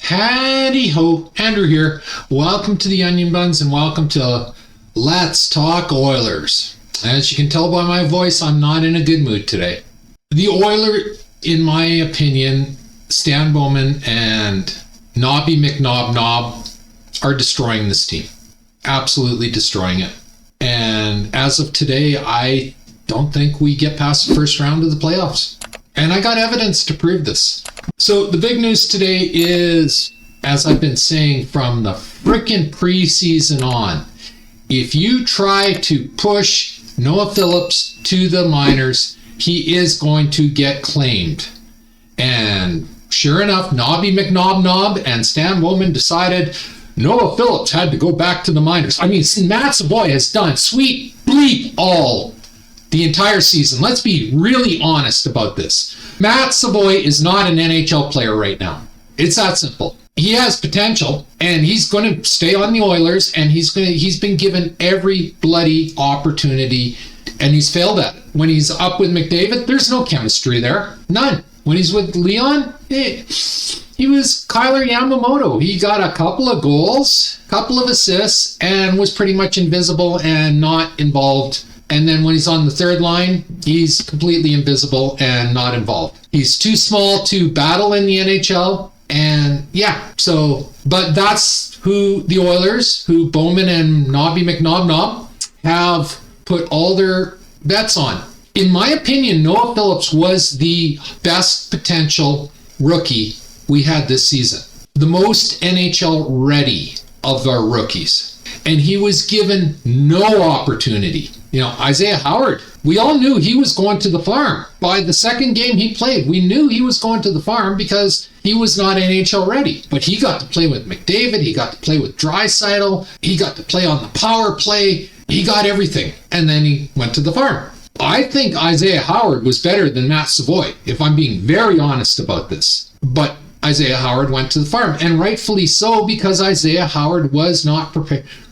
Howdy-ho, Andrew here. Welcome to the Onion Buns and welcome to Let's Talk Oilers. As you can tell by my voice, I'm not in a good mood today. The Oilers, in my opinion, Stan Bowman and Knobby McNob are destroying this team. Absolutely destroying it. And as of today, I don't think we get past the first round of the playoffs. And I got evidence to prove this. So the big news today is, as I've been saying from the frickin' preseason on, if you try to push Noah Philps to the minors, he is going to get claimed. And sure enough, Knobby McNob and Stan Bowman decided Noah Philps had to go back to the minors. I mean, Matt Savoy has done sweet bleep all the entire season. Let's be really honest about this. Matt Savoy is not an NHL player right now. It's that simple. He has potential, and he's going to stay on the Oilers, and he's been given every bloody opportunity, and he's failed at it. When he's up with McDavid, there's no chemistry there. None. When he's with Leon, he was Kyler Yamamoto. He got a couple of goals, couple of assists, and was pretty much invisible and not involved. And then when he's on the third line, he's completely invisible and not involved. He's too small to battle in the NHL. And yeah, but that's who the Oilers, who Bowman and Knobby McNob have put all their bets on. In my opinion, Noah Philps was the best potential rookie we had this season. The most NHL ready of our rookies. And he was given no opportunity. You know, Isaiah Howard, we all knew he was going to the farm. By the second game he played, we knew he was going to the farm because he was not NHL ready. But he got to play with McDavid, he got to play with Draisaitl, he got to play on the power play, he got everything. And then he went to the farm. I think Isaiah Howard was better than Matt Savoy, if I'm being very honest about this. But Isaiah Howard went to the farm, and rightfully so, because Isaiah Howard was not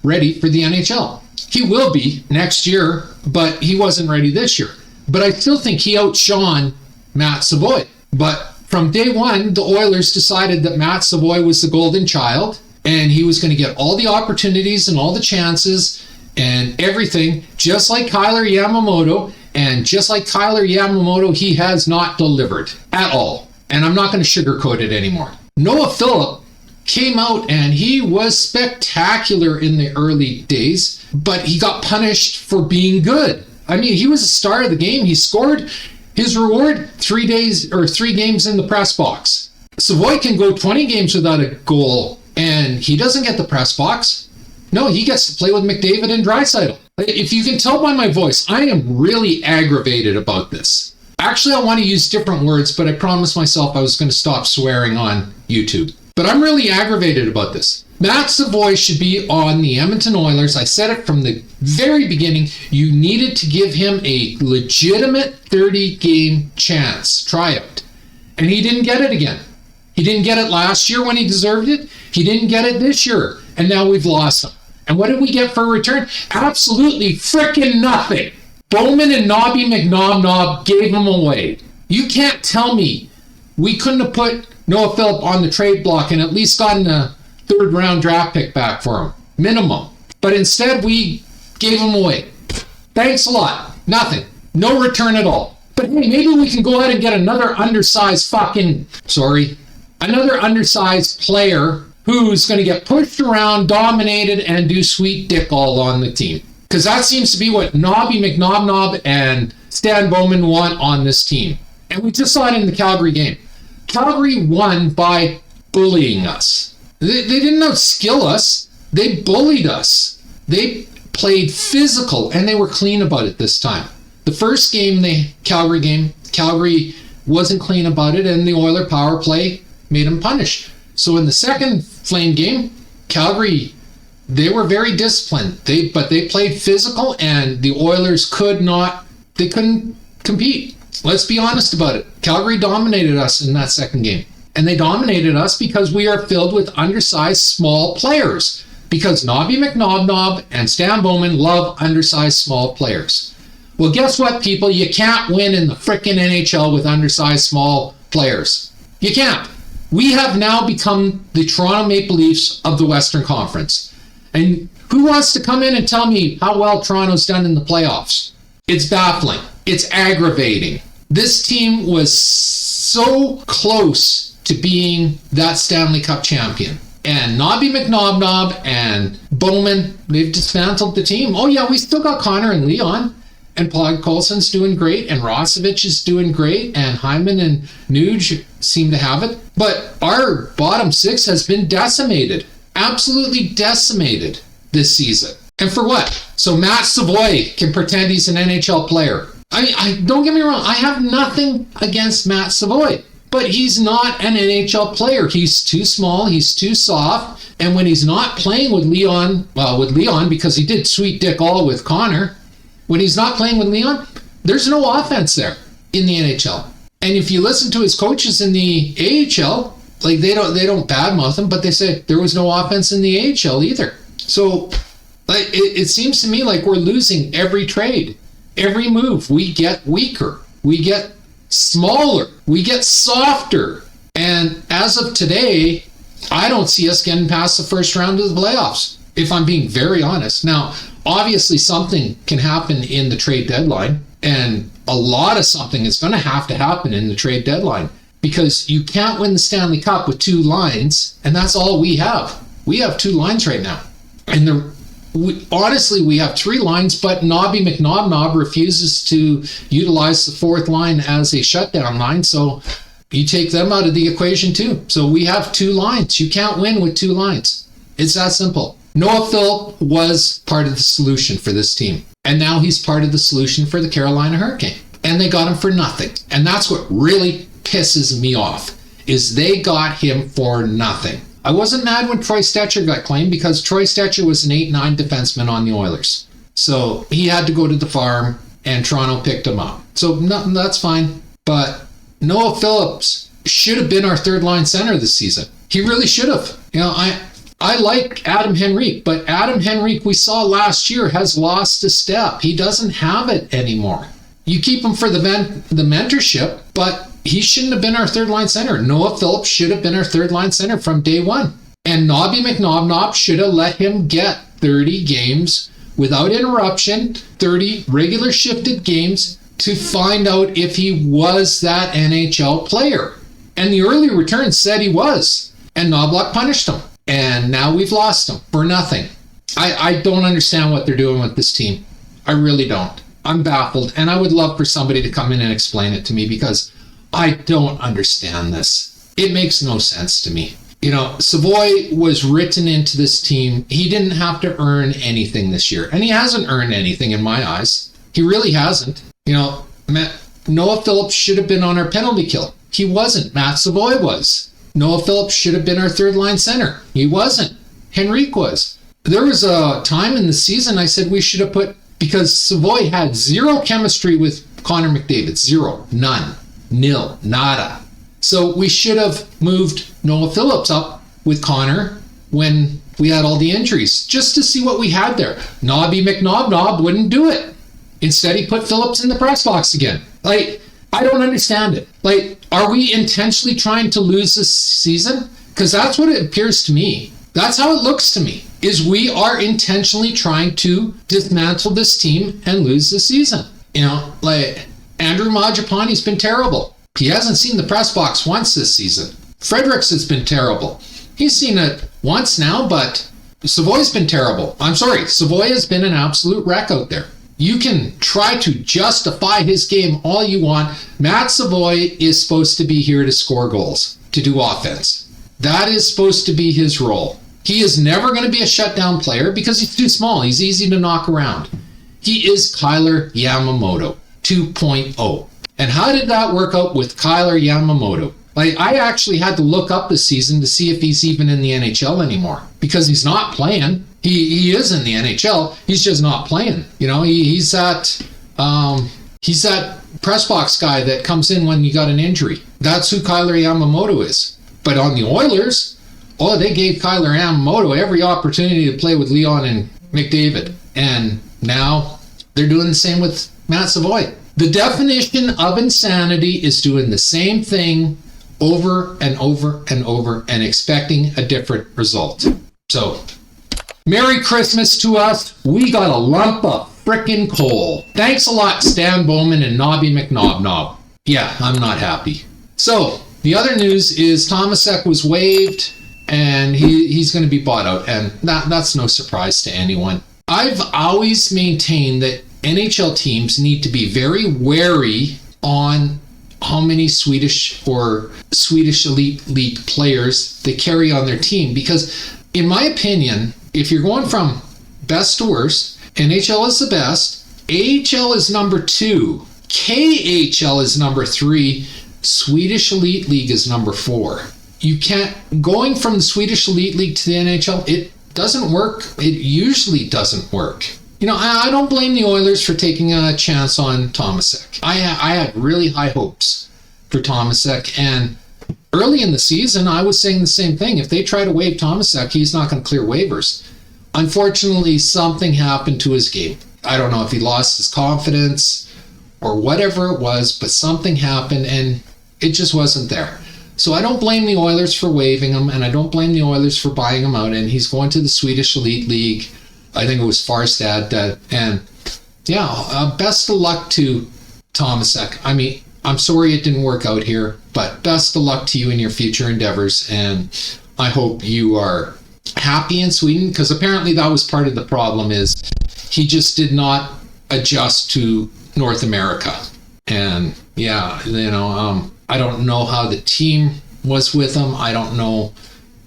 ready for the NHL. He will be next year, but he wasn't ready this year. But I still think he outshone Matt Savoy. But from day one, the Oilers decided that Matt Savoy was the golden child, and he was going to get all the opportunities and all the chances and everything, just like Kyler Yamamoto. And just like Kyler Yamamoto, he has not delivered at all. And I'm not going to sugarcoat it anymore. Noah Philp came out and he was spectacular in the early days, but he got punished for being good. I mean, he was a star of the game. He scored his reward 3 games in the press box. Savoy can go 20 games without a goal, and he doesn't get the press box. No, he gets to play with McDavid and Draisaitl. If you can tell by my voice, I am really aggravated about this. Actually, I want to use different words, but I promised myself I was going to stop swearing on YouTube. But I'm really aggravated about this. Matt Savoy should be on the Edmonton Oilers. I said it from the very beginning. You needed to give him a legitimate 30-game chance, tryout. And he didn't get it again. He didn't get it last year when he deserved it. He didn't get it this year. And now we've lost him. And what did we get for a return? Absolutely frickin' nothing. Bowman and Knobby McNob gave him away. You can't tell me we couldn't have put Noah Philp on the trade block and at least gotten a third-round draft pick back for him. Minimum. But instead, we gave him away. Thanks a lot. Nothing. No return at all. But hey, maybe we can go ahead and get another undersized player who's going to get pushed around, dominated, and do sweet dick all on the team. Because that seems to be what Knobby McNob and Stan Bowman want on this team. And we just saw it in the Calgary game. Calgary won by bullying us. They didn't outskill us. They bullied us. They played physical, and they were clean about it this time. The first game, Calgary wasn't clean about it, and the Oiler power play made them punish. So in the second Flame game, Calgary, they were very disciplined. But they played physical, and the Oilers couldn't compete. Let's be honest about it. Calgary dominated us in that second game. And they dominated us because we are filled with undersized small players. Because Knobby McNob and Stan Bowman love undersized small players. Well, guess what, people? You can't win in the frickin' NHL with undersized small players. You can't. We have now become the Toronto Maple Leafs of the Western Conference. And who wants to come in and tell me how well Toronto's done in the playoffs? It's baffling. It's aggravating. This team was so close to being that Stanley Cup champion. And Knobby McNob and Bowman, they've dismantled the team. Oh yeah, we still got Connor and Leon. And Paul Colson's doing great, and Rosevich is doing great, and Hyman and Nuge seem to have it. But our bottom six has been decimated, absolutely decimated this season. And for what? So Matt Savoy can pretend he's an NHL player. I don't get me wrong, I have nothing against Matt Savoy, but he's not an NHL player. He's too small, he's too soft, and when he's not playing with Leon, because he did sweet dick all with Connor, when he's not playing with Leon, there's no offense there in the NHL. And if you listen to his coaches in the AHL, like they don't badmouth him, but they say there was no offense in the AHL either. So like it seems to me like we're losing every trade, every move. We get weaker, we get smaller, we get softer. And as of today, I don't see us getting past the first round of the playoffs, if I'm being very honest. Now, obviously, something can happen in the trade deadline, and a lot of something is going to happen in the trade deadline, because you can't win the Stanley Cup with two lines, and that's all we have. We have two lines right now. And honestly, we have three lines, but Knobby McNob refuses to utilize the fourth line as a shutdown line, so you take them out of the equation too. So we have two lines. You can't win with two lines. It's that simple. Noah Philp was part of the solution for this team. And now he's part of the solution for the Carolina Hurricane. And they got him for nothing. And that's what really pisses me off, is they got him for nothing. I wasn't mad when Troy Stecher got claimed, because Troy Stecher was an 8-9 defenseman on the Oilers. So he had to go to the farm, and Toronto picked him up. So that's fine. But Noah Phillips should have been our third line center this season. He really should have. You know, I like Adam Henrique, but Adam Henrique, we saw last year, has lost a step. He doesn't have it anymore. You keep him for the mentorship, but he shouldn't have been our third line center. Noah Phillips should have been our third line center from day one. And Knobby McNob should have let him get 30 games without interruption, 30 regular shifted games, to find out if he was that NHL player. And the early returns said he was. And Knobloch punished him. And now we've lost him for nothing. I don't understand what they're doing with this team. I really don't. I'm baffled. And I would love for somebody to come in and explain it to me, because I don't understand this. It makes no sense to me. You know, Savoy was written into this team. He didn't have to earn anything this year. And he hasn't earned anything in my eyes. He really hasn't. You know, Noah Phillips should have been on our penalty kill. He wasn't. Matt Savoy was. Noah Phillips should have been our third line center. He wasn't. Henrique was. There was a time in the season I said we should have put, because Savoy had zero chemistry with Connor McDavid. Zero. None. Nil. Nada. So we should have moved Noah Phillips up with Connor when we had all the injuries, just to see what we had there. Knobby McNob wouldn't do it. Instead, he put Phillips in the press box again. Like, I don't understand it. Like, are we intentionally trying to lose this season? Because that's what it appears to me. That's how it looks to me, is we are intentionally trying to dismantle this team and lose the season. You know, like, Andrew Mangiapane's been terrible. He hasn't seen the press box once this season. Fredericks has been terrible. He's seen it once now, but Savoy's been terrible. I'm sorry, Savoy has been an absolute wreck out there. You can try to justify his game all you want. Matt Savoy is supposed to be here to score goals, to do offense. That is supposed to be his role. He is never going to be a shutdown player because he's too small. He's easy to knock around. He is Kyler Yamamoto 2.0. And how did that work out with Kyler Yamamoto? Like, I actually had to look up this season to see if he's even in the NHL anymore, because he's not playing. He is in the NHL. He's just not playing. You know, he's that press box guy that comes in when you got an injury. That's who Kyler Yamamoto is. But on the Oilers, they gave Kyler Yamamoto every opportunity to play with Leon and McDavid. And now they're doing the same with Matt Savoy. The definition of insanity is doing the same thing over and over and over and expecting a different result. So, Merry Christmas to us. We got a lump of frickin' coal. Thanks a lot, Stan Bowman and Knobby McKnobknob. Yeah, I'm not happy. So, the other news is Tomasek was waived, and he's going to be bought out, and that's no surprise to anyone. I've always maintained that NHL teams need to be very wary on how many Swedish or Swedish elite league players they carry on their team, because in my opinion, if you're going from best to worst, NHL is the best, AHL is number 2, KHL is number 3, Swedish Elite League is number 4. You can't, going from the Swedish Elite League to the NHL, it doesn't work. It usually doesn't work. You know, I don't blame the Oilers for taking a chance on Tomasek. I had really high hopes for Tomasek, and early in the season, I was saying the same thing. If they try to waive Tomasek, he's not going to clear waivers. Unfortunately, something happened to his game. I don't know if he lost his confidence or whatever it was, but something happened and it just wasn't there. So I don't blame the Oilers for waiving him, and I don't blame the Oilers for buying him out, and he's going to the Swedish Elite League. I think it was Farstad, and yeah, best of luck to Tomasek. I mean, I'm sorry it didn't work out here, but best of luck to you in your future endeavors, and I hope you are happy in Sweden, because apparently that was part of the problem, is he just did not adjust to North America. And yeah, you know, I don't know how the team was with him. I don't know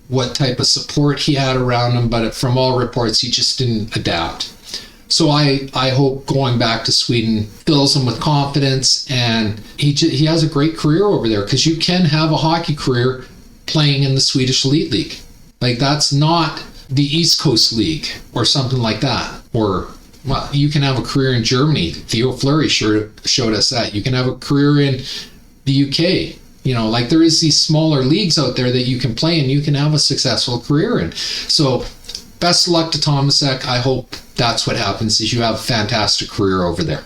what type of support he had around him, but from all reports, he just didn't adapt. So I hope going back to Sweden fills him with confidence, and he has a great career over there, because you can have a hockey career playing in the Swedish Elite League. Like, that's not the East Coast League or something like that. Or, well, you can have a career in Germany. Theo Fleury showed us that. You can have a career in the UK. You know, like, there is these smaller leagues out there that you can play and you can have a successful career in. So best of luck to Tomasek. I hope that's what happens, is you have a fantastic career over there.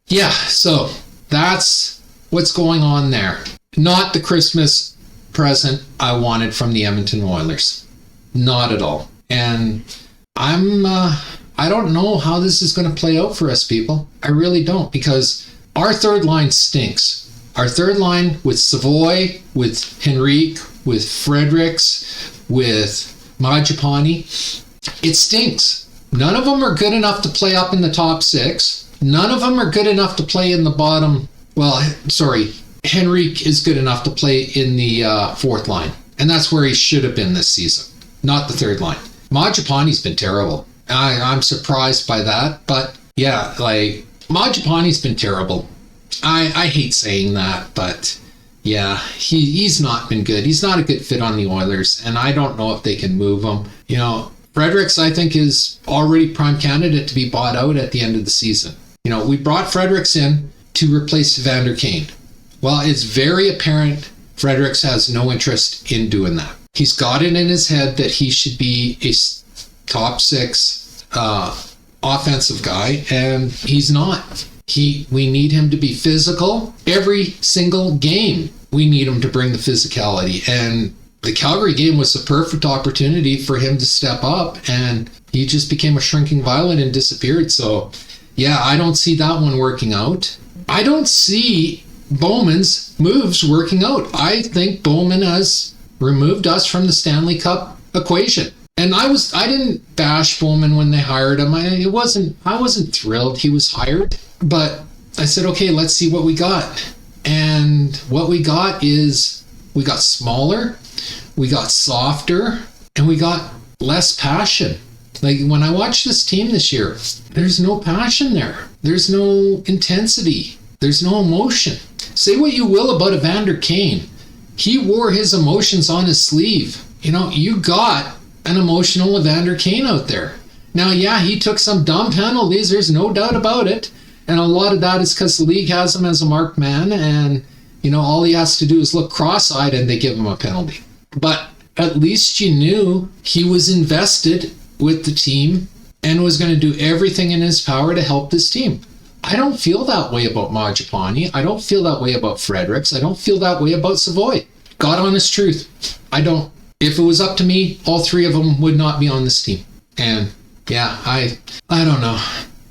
Yeah, so that's what's going on there. Not the Christmas present I wanted from the Edmonton Oilers. Not at all. And I don't know how this is going to play out for us, people. I really don't, because our third line stinks. Our third line with Savoy, with Henrique, with Fredericks, with Majapani, it stinks. None of them are good enough to play up in the top 6. None of them are good enough to play in the bottom. Well, sorry, Henrique is good enough to play in the 4th line. And that's where he should have been this season, not the 3rd line. Majapani's been terrible. I'm surprised by that. But yeah, like, Majapani's been terrible. I hate saying that, but yeah, he's not been good. He's not a good fit on the Oilers, and I don't know if they can move him. You know, Fredericks, I think, is already prime candidate to be bought out at the end of the season. You know, we brought Fredericks in to replace Vander Kane. Well, it's very apparent Fredericks has no interest in doing that. He's got it in his head that he should be a top 6 offensive guy, and he's not. We need him to be physical every single game. We need him to bring the physicality, and the Calgary game was the perfect opportunity for him to step up, and he just became a shrinking violet and disappeared. So yeah, I don't see that one working out. I don't see Bowman's moves working out. I think Bowman has removed us from the Stanley Cup equation. And I didn't bash Bowman when they hired him. I wasn't thrilled he was hired, but I said, okay, let's see what we got. And what we got is, we got smaller, we got softer, and we got less passion. Like, when I watch this team this year, there's no passion there. There's no intensity. There's no emotion. Say what you will about Evander Kane. He wore his emotions on his sleeve. You know, you got an emotional Evander Kane out there. Now, yeah, he took some dumb penalties. There's no doubt about it. And a lot of that is because the league has him as a marked man, and, you know, all he has to do is look cross-eyed and they give him a penalty. But at least you knew he was invested with the team and was going to do everything in his power to help this team. I don't feel that way about Majapani. I don't feel that way about Fredericks. I don't feel that way about Savoy. God honest truth, I don't. If it was up to me, all three of them would not be on this team. And yeah, I don't know.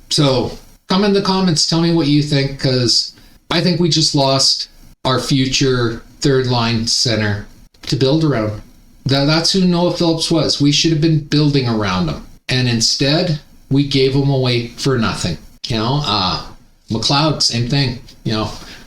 So come in the comments, tell me what you think, because I think we just lost our future third line center to build around. That's who Noah Philps was. We should have been building around him. And instead, we gave him away for nothing. McLeod, same thing.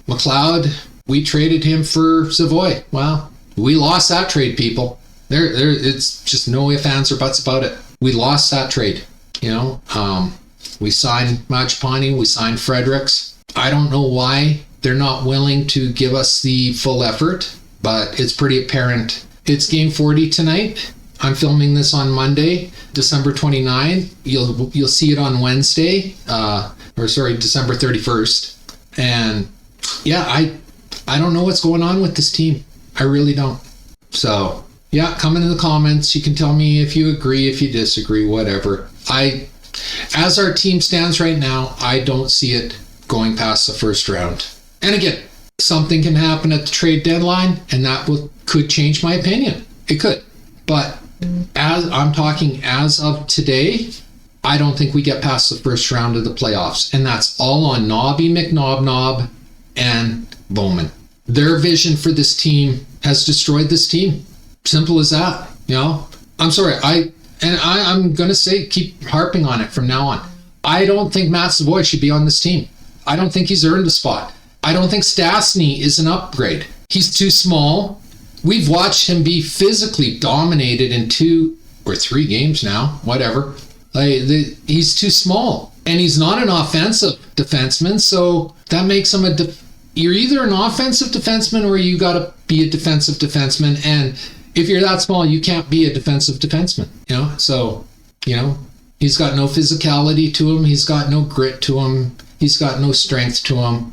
McLeod, we traded him for Savoy. Well, we lost that trade, people. It's just no ifs, ands, or buts about it. We lost that trade. We signed Majapani, we signed Fredericks. I don't know why they're not willing to give us the full effort, but it's pretty apparent. It's game 40 tonight. I'm filming this on Monday, December 29th. You'll see it on Wednesday, December 31st. And yeah, I don't know what's going on with this team. I really don't. So yeah, comment in the comments. You can tell me if you agree, if you disagree, whatever. As our team stands right now, I don't see it going past the first round. And again, something can happen at the trade deadline, and that could change my opinion. It could. But as I'm talking as of today, I don't think we get past the first round of the playoffs. And that's all on Knobby, McNob, and Bowman. Their vision for this team has destroyed this team. Simple as that. I'm sorry. I'm going to say, keep harping on it from now on. I don't think Matt Savoy should be on this team. I don't think he's earned a spot. I don't think Stastny is an upgrade. He's too small. We've watched him be physically dominated in 2 or 3 games now, whatever. He's too small. And he's not an offensive defenseman, so that makes him you're either an offensive defenseman or you got to be a defensive defenseman. And if you're that small, you can't be a defensive defenseman, So, he's got no physicality to him. He's got no grit to him. He's got no strength to him.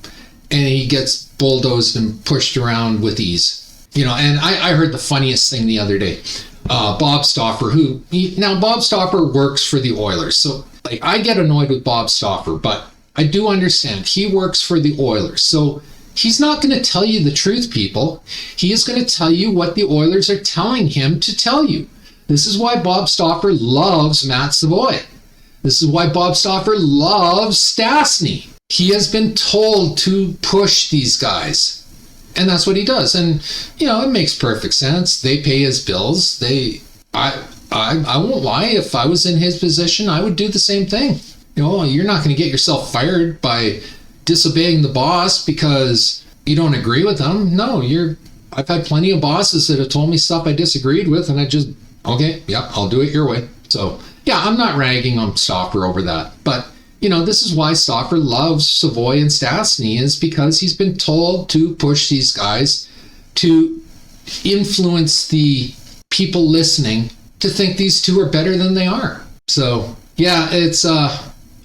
And he gets bulldozed and pushed around with ease. And I heard the funniest thing the other day. Bob Stauffer, Bob Stauffer works for the Oilers. So, I get annoyed with Bob Stauffer, but I do understand he works for the Oilers. So, he's not going to tell you the truth, people. He is going to tell you what the Oilers are telling him to tell you. This is why Bob Stauffer loves Matt Savoy. This is why Bob Stauffer loves Stastny. He has been told to push these guys. And that's what he does. And, it makes perfect sense. They pay his bills. I won't lie. If I was in his position, I would do the same thing. You're not going to get yourself fired by disobeying the boss because you don't agree with them. No, I've had plenty of bosses that have told me stuff I disagreed with, and I just, okay, yeah, I'll do it your way. So yeah, I'm not ragging on Stauffer over that, but this is why Stauffer loves Savoy and Stastny, is because he's been told to push these guys, to influence the people listening to think these two are better than they are. So yeah,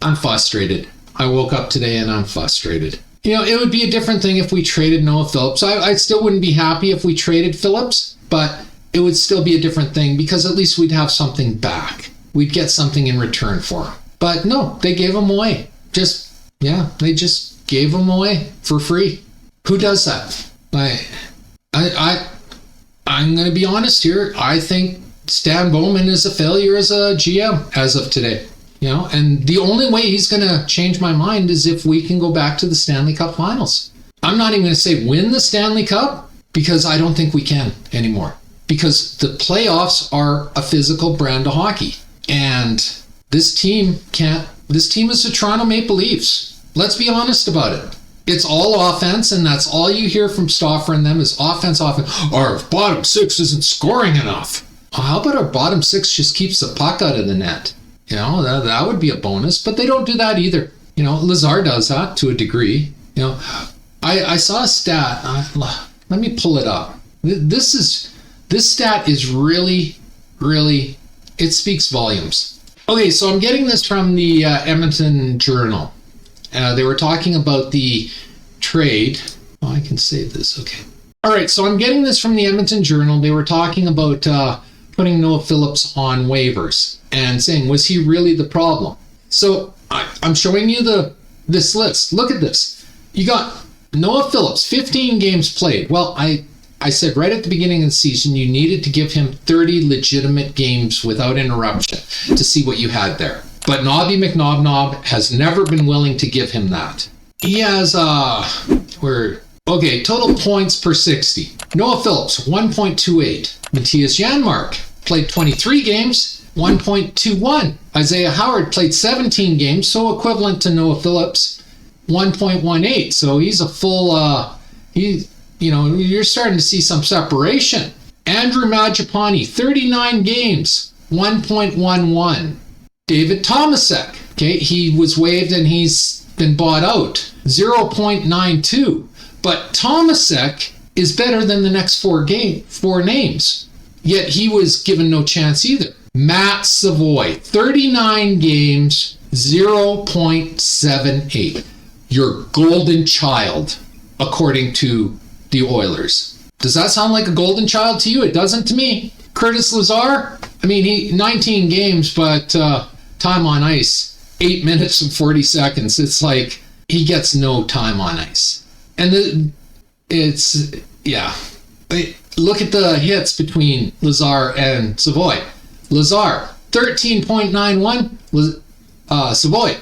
I'm frustrated. I woke up today and I'm frustrated. It would be a different thing if we traded Noah Philps. I still wouldn't be happy if we traded Phillips, but it would still be a different thing because at least we'd have something back. We'd get something in return for him. But no, they gave him away. They just gave him away for free. Who does that? I'm going to be honest here. I think Stan Bowman is a failure as a GM as of today. And the only way he's going to change my mind is if we can go back to the Stanley Cup Finals. I'm not even going to say win the Stanley Cup because I don't think we can anymore. Because the playoffs are a physical brand of hockey. And this team can't. This team is the Toronto Maple Leafs. Let's be honest about it. It's all offense, and that's all you hear from Stauffer and them is offense. Our bottom 6 isn't scoring enough. Well, how about our bottom 6 just keeps the puck out of the net? That would be a bonus, but they don't do that either. Lazar does that to a degree. I saw a stat. Let me pull it up. This stat is really, really, it speaks volumes. Okay, so I'm getting this from the Edmonton Journal. They were talking about the trade. Oh, I can save this. Okay. All right, so I'm getting this from the Edmonton Journal. They were talking about putting Noah Phillips on waivers and saying, was he really the problem? So I'm showing you this list. Look at this. You got Noah Phillips, 15 games played. Well, I I said right at the beginning of the season, you needed to give him 30 legitimate games without interruption to see what you had there. But Knobby McKnob has never been willing to give him that. He has, total points per 60. Noah Philps, 1.28. Matthias Janmark played 23 games, 1.21. Isaiah Howard played 17 games, so equivalent to Noah Phillips, 1.18. So he's a full, you're starting to see some separation. Andrew Mangiapane, 39 games, 1.11. David Tomasek, he was waived and he's been bought out, 0.92. But Tomasek is better than the next four names, yet he was given no chance either. Matt Savoy, 39 games, 0.78. Your golden child, according to the Oilers. Does that sound like a golden child to you? It doesn't to me. Curtis Lazar, he 19 games, but time on ice, 8 minutes and 40 seconds. It's like he gets no time on ice. And look at the hits between Lazar and Savoy. Lazar, 13.91. Savoy,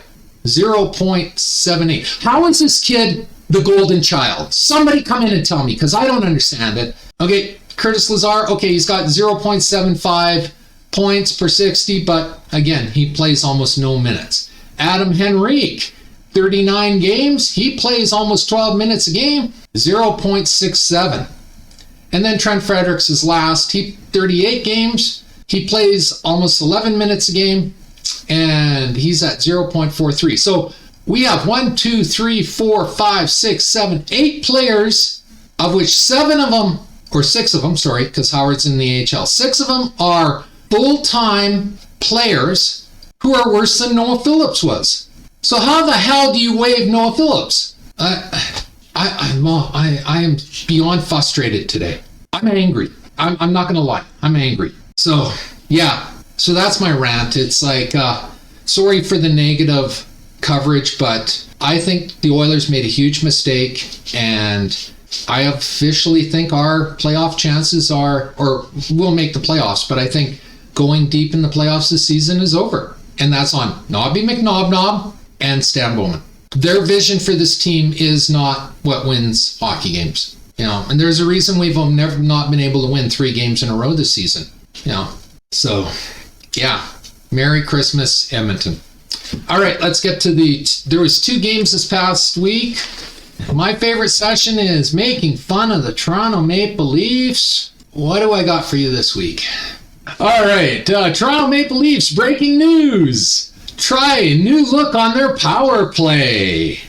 0.78. How is this kid the golden child? Somebody come in and tell me, because I don't understand it. Okay, Curtis Lazar, he's got 0.75 points per 60, but again, he plays almost no minutes. Adam Henrique, 39 games, he plays almost 12 minutes a game, 0.67. And then Trent Fredericks is last. 38 games, he plays almost 11 minutes a game, and he's at 0.43. So we have 8 players, of which 6 of them, because Howard's in the AHL, 6 of them are full-time players who are worse than Noah Phillips was. So how the hell do you waive Noah Phillips? I am beyond frustrated today. I'm angry. I'm not going to lie. I'm angry. So, so that's my rant. It's like, sorry for the negative coverage, but I think the Oilers made a huge mistake, and I officially think our playoff chances we'll make the playoffs, but I think going deep in the playoffs this season is over. And that's on Knobby McKnob and Stan Bowman. Their vision for this team is not what wins hockey games. And there's a reason we've never not been able to win 3 games in a row this season. So, Merry Christmas, Edmonton. All right, let's get to there was 2 games this past week. My favorite session is making fun of the Toronto Maple Leafs. What do I got for you this week? All right, Toronto Maple Leafs, breaking news. Try a new look on their power play.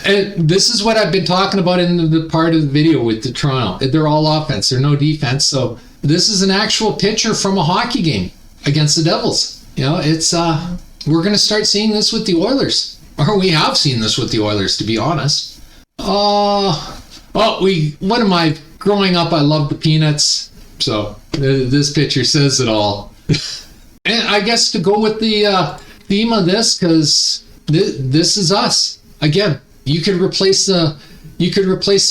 And this is what I've been talking about in the part of the video with the Toronto. They're all offense, they're no defense. So this is an actual picture from a hockey game against the Devils. It's we're going to start seeing this with the Oilers. Or we have seen this with the Oilers, to be honest. Growing up, I loved the Peanuts. So this picture says it all. And I guess to go with the theme of this, because this is us. Again, you could replace the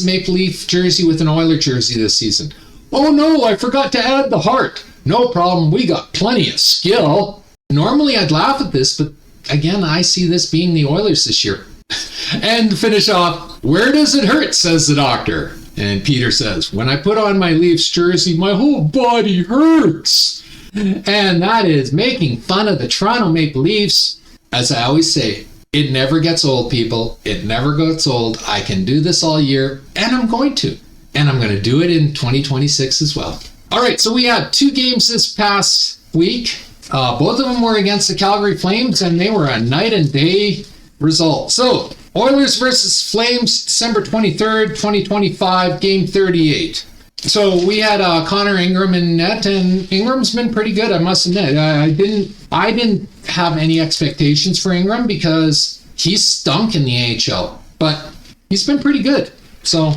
Maple Leaf jersey with an Oiler jersey this season. Oh no, I forgot to add the heart. No problem, we got plenty of skill. Normally I'd laugh at this, but again, I see this being the Oilers this year. And to finish off, where does it hurt, says the doctor. And Peter says, when I put on my Leafs jersey, my whole body hurts. And that is making fun of the Toronto Maple Leafs. As I always say, it never gets old, people. It never gets old. I can do this all year, and I'm going to. And I'm going to do it in 2026 as well. All right, so we had 2 games this past week. Both of them were against the Calgary Flames, and they were a night and day result. So, Oilers versus Flames, December 23rd, 2025, game 38. So we had Connor Ingram in net, and Ingram's been pretty good, I must admit. I didn't have any expectations for Ingram because he stunk in the AHL, but he's been pretty good. So,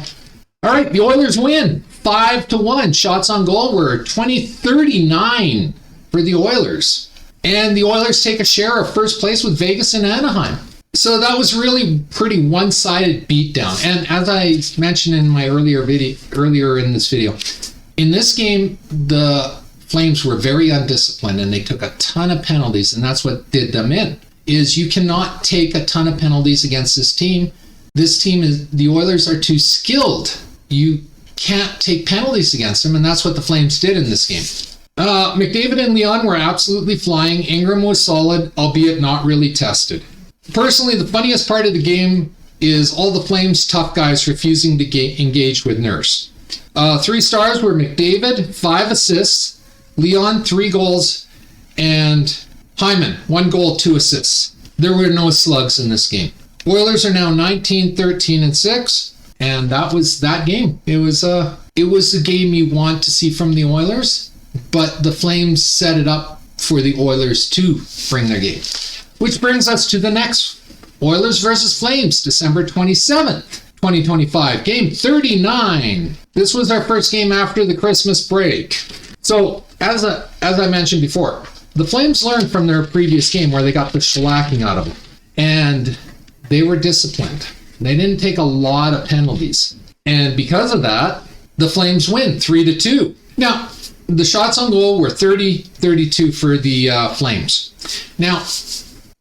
all right, the Oilers win 5-1. Shots on goal were 20-39 for the Oilers. And the Oilers take a share of first place with Vegas and Anaheim. So that was really pretty one-sided beatdown. And as I mentioned in my earlier in this video, in this game, the Flames were very undisciplined and they took a ton of penalties, and that's what did them in. Is you cannot take a ton of penalties against this team. This team the Oilers are too skilled. You can't take penalties against them, and that's what the Flames did in this game. McDavid and Leon were absolutely flying. Ingram was solid, albeit not really tested. Personally, the funniest part of the game is all the Flames tough guys refusing to engage with Nurse. 3 stars were McDavid, 5 assists, Leon, 3 goals, and Hyman, 1 goal, 2 assists. There were no slugs in this game. Oilers are now 19, 13, and 6, and that was that game. It was a game you want to see from the Oilers, but the Flames set it up for the Oilers to bring their game. Which brings us to the next Oilers versus Flames, December 27th, 2025, game 39. This was our first game after the Christmas break. So, as I mentioned before, the Flames learned from their previous game where they got the shellacking out of them. And they were disciplined. They didn't take a lot of penalties. And because of that, the Flames win 3-2. Now, the shots on goal were 30-32 for the Flames. Now,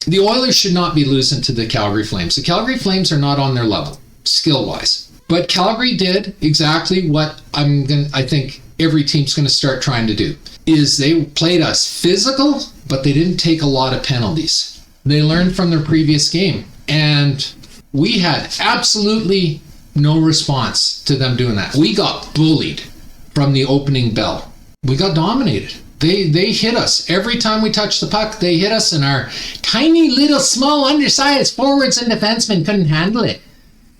the Oilers should not be losing to the Calgary Flames. The Calgary Flames are not on their level, skill-wise. But Calgary did exactly what I think every team's going to start trying to do, is they played us physical, but they didn't take a lot of penalties. They learned from their previous game, and we had absolutely no response to them doing that. We got bullied from the opening bell. We got dominated. They hit us. Every time we touched the puck, they hit us, and our tiny little small undersized forwards and defensemen couldn't handle it.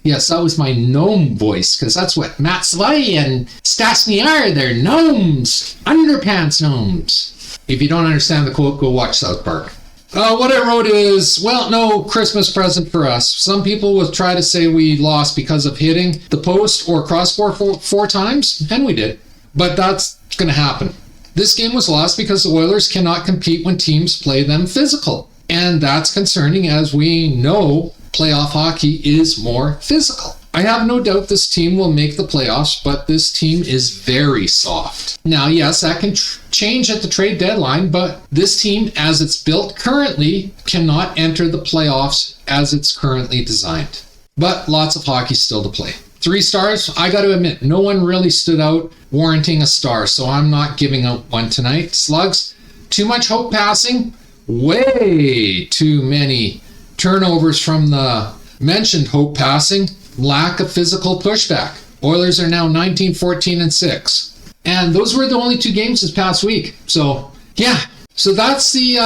Yes, that was my gnome voice, because that's what Matt Sly and Stastny are. They're gnomes. Underpants gnomes. If you don't understand the quote, go watch South Park. What I wrote is, well, no Christmas present for us. Some people will try to say we lost because of hitting the post or crossbar 4 times, and we did. But that's going to happen. This game was lost because the Oilers cannot compete when teams play them physical. And that's concerning, as we know playoff hockey is more physical. I have no doubt this team will make the playoffs, but this team is very soft. Now, yes, that can change at the trade deadline, but this team, as it's built currently, cannot enter the playoffs as it's currently designed. But lots of hockey still to play. 3 stars, I got to admit, no one really stood out warranting a star, so I'm not giving out one tonight. Slugs, too much hope passing, way too many turnovers from the mentioned hope passing, lack of physical pushback. Oilers are now 19, 14, and 6. And those were the only 2 games this past week. So, yeah. So that's the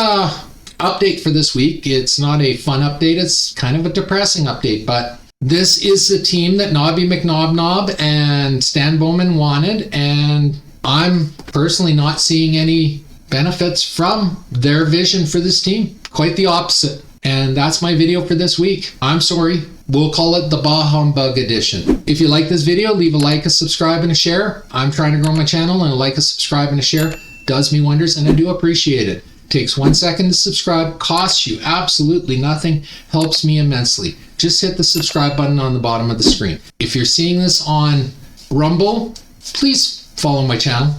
update for this week. It's not a fun update. It's kind of a depressing update, but this is the team that Knobby McNob and Stan Bowman wanted, and I'm personally not seeing any benefits from their vision for this team. Quite the opposite. And that's my video for this week. I'm sorry. We'll call it the Bah Humbug edition. If you like this video, leave a like, a subscribe, and a share. I'm trying to grow my channel, and a like, a subscribe, and a share does me wonders, and I do appreciate it. Takes 1 second to subscribe, costs you absolutely nothing, helps me immensely. Just hit the subscribe button on the bottom of the screen. If you're seeing this on Rumble, please follow my channel.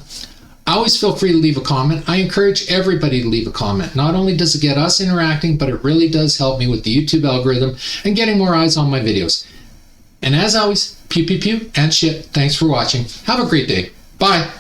Always feel free to leave a comment. I encourage everybody to leave a comment. Not only does it get us interacting, but it really does help me with the YouTube algorithm and getting more eyes on my videos. And as always, pew pew pew and shit. Thanks for watching. Have a great day. Bye.